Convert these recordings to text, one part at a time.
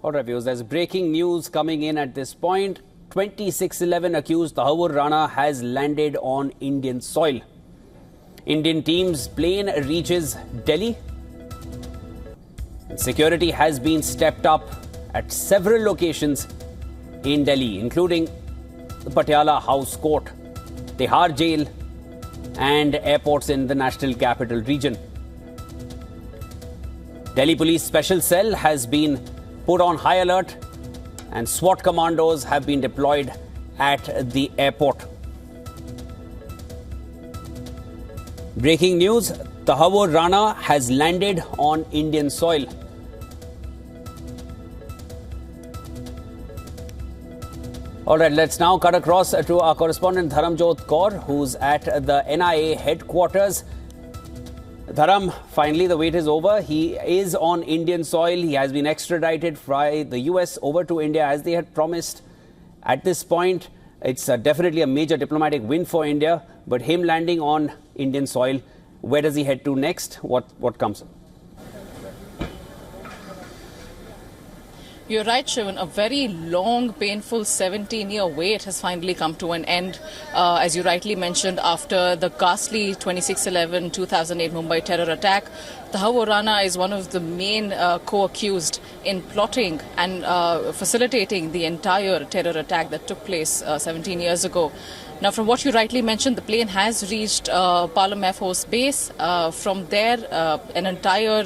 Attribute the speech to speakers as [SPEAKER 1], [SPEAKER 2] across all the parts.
[SPEAKER 1] All right, viewers, there's breaking news coming in at this point. 2611 accused Tahawwur Rana has landed on Indian soil. Indian team's plane reaches Delhi. Security has been stepped up at several locations in Delhi, including the Patiala House Court, Tihar Jail, and airports in the National Capital Region. Delhi Police Special Cell has been put on high alert, and SWAT commandos have been deployed at the airport. Breaking news, Tahawwur Rana has landed on Indian soil. All right, let's now cut across to our correspondent Dharamjot Kaur, who's at the NIA headquarters. Dharam, finally the wait is over. He is on Indian soil. He has been extradited by the US over to India as they had promised. At this point, it's definitely a major diplomatic win for India. But him landing on Indian soil, where does he head to next? What comes?
[SPEAKER 2] You're right, Shivan. A very long, painful 17-year wait has finally come to an end, as you rightly mentioned, after the ghastly 26/11/2008 Mumbai terror attack. Tahawwur Rana is one of the main co-accused in plotting and facilitating the entire terror attack that took place 17 years ago. Now, from what you rightly mentioned, the plane has reached Palam Air Force Base. From there, an entire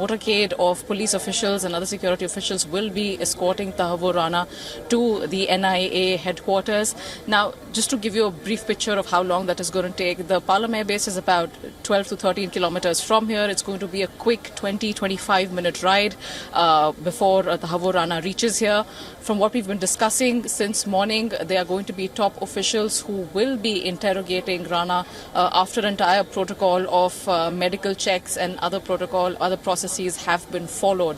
[SPEAKER 2] motorcade of police officials and other security officials will be escorting Tahawwur Rana to the NIA headquarters. Now, just to give you a brief picture of how long that is going to take, the Palam Air Base is about 12 to 13 kilometers from here. It's going to be a quick 20-25 minute ride before Tahawwur Rana reaches here. From what we've been discussing since morning, there are going to be top officials who will be interrogating Rana after entire protocol of medical checks and other processes have been followed.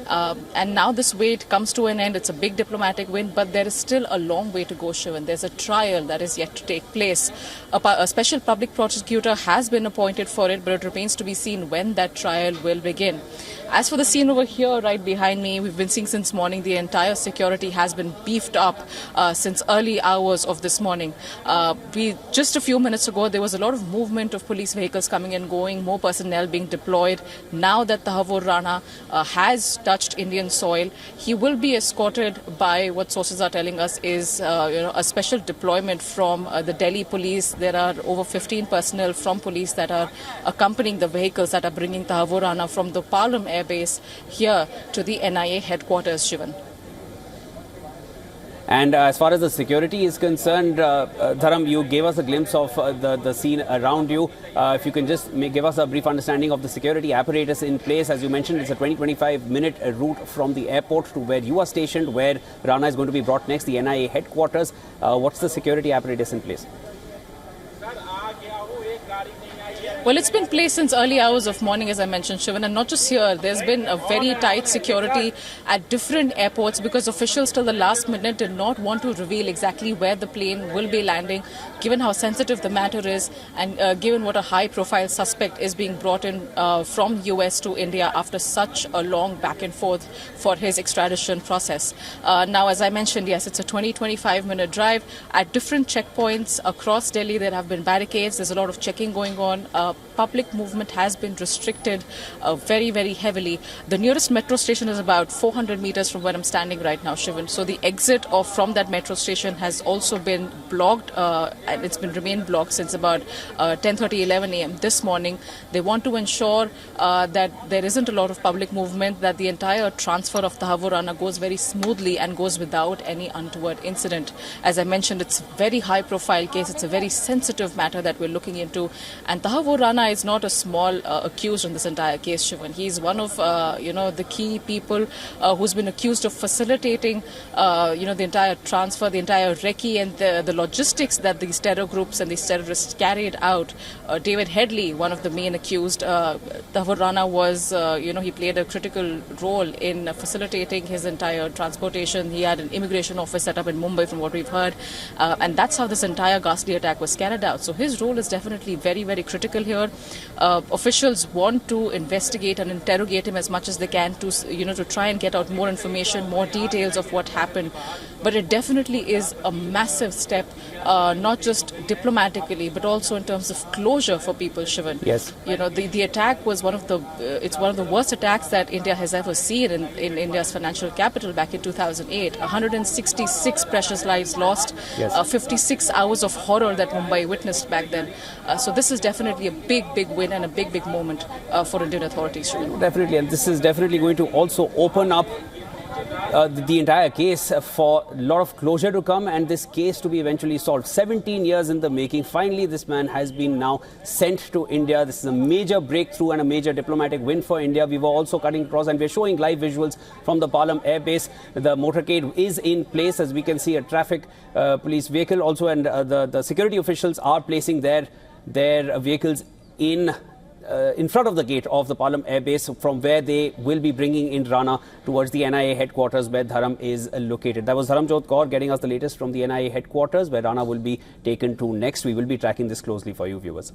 [SPEAKER 2] And now this wait comes to an end. It's a big diplomatic win, but there is still a long way to go, Shivan. There's a trial that is yet to take place. A special public prosecutor has been appointed for it, but it remains to be seen when that trial will begin. As for the scene over here right behind me, we've been seeing since morning the entire security has been beefed up since early hours of this morning. Just a few minutes ago, there was a lot of movement of police vehicles coming and going, more personnel being deployed. Now that Tahawwur Rana has touched Indian soil, he will be escorted by what sources are telling us is a special deployment from the Delhi police. There are over 15 personnel from police that are accompanying the vehicles that are bringing Tahawwur Rana from the Palam Air Base here to the NIA headquarters, Shivan.
[SPEAKER 1] And as far as the security is concerned, Dharam, you gave us a glimpse of the scene around you. If you can just give us a brief understanding of the security apparatus in place. As you mentioned, it's a 20-25 minute route from the airport to where you are stationed, where Rana is going to be brought next, the NIA headquarters. What's the security apparatus in place?
[SPEAKER 2] Well, it's been placed since early hours of morning, as I mentioned, Shivan, and not just here. There's been a very tight security at different airports because officials till the last minute did not want to reveal exactly where the plane will be landing, given how sensitive the matter is and given what a high-profile suspect is being brought in from US to India after such a long back and forth for his extradition process. Now, as I mentioned, yes, it's a 20-25 minute drive. At different checkpoints across Delhi, there have been barricades. There's a lot of checking going on. Public movement has been restricted very, very heavily. The nearest metro station is about 400 meters from where I'm standing right now, Shivan. So the exit from that metro station has also been blocked, and it's been remained blocked since about 10:30, 11 a.m. this morning. They want to ensure that there isn't a lot of public movement, that the entire transfer of Tahawwur Rana goes very smoothly and goes without any untoward incident. As I mentioned, it's a very high-profile case. It's a very sensitive matter that we're looking into, and Tahawwur Rana is not a small accused in this entire case, Shivan. He's one of the key people who's been accused of facilitating the entire transfer, the entire recce and the logistics that these terror groups and these terrorists carried out. David Headley, one of the main accused, Tahawwur Rana was he played a critical role in facilitating his entire transportation. He had an immigration office set up in Mumbai, from what we've heard, and that's how this entire ghastly attack was carried out. So his role is definitely very, very critical here. Officials want to investigate and interrogate him as much as they can to try and get out more information, more details of what happened. But it definitely is a massive step, not just diplomatically, but also in terms of closure for people, Shivan.
[SPEAKER 1] Yes.
[SPEAKER 2] The attack was one of the worst attacks that India has ever seen in India's financial capital back in 2008. 166 precious lives lost,
[SPEAKER 1] yes.
[SPEAKER 2] 56 hours of horror that Mumbai witnessed back then. So this is definitely a big win and a big moment for Indian authorities, Shivan.
[SPEAKER 1] Definitely, and this is definitely going to also open up the entire case for a lot of closure to come and this case to be eventually solved. 17 years in the making. Finally, this man has been now sent to India. This is a major breakthrough and a major diplomatic win for India. We were also cutting across and we're showing live visuals from the Palam Air Base. The motorcade is in place, as we can see a traffic police vehicle also, and the security officials are placing their vehicles in front of the gate of the Palam Air Base, from where they will be bringing in Rana towards the NIA headquarters where Dharam is located. That was Dharamjot Kaur getting us the latest from the NIA headquarters, where Rana will be taken to next. We will be tracking this closely for you, viewers.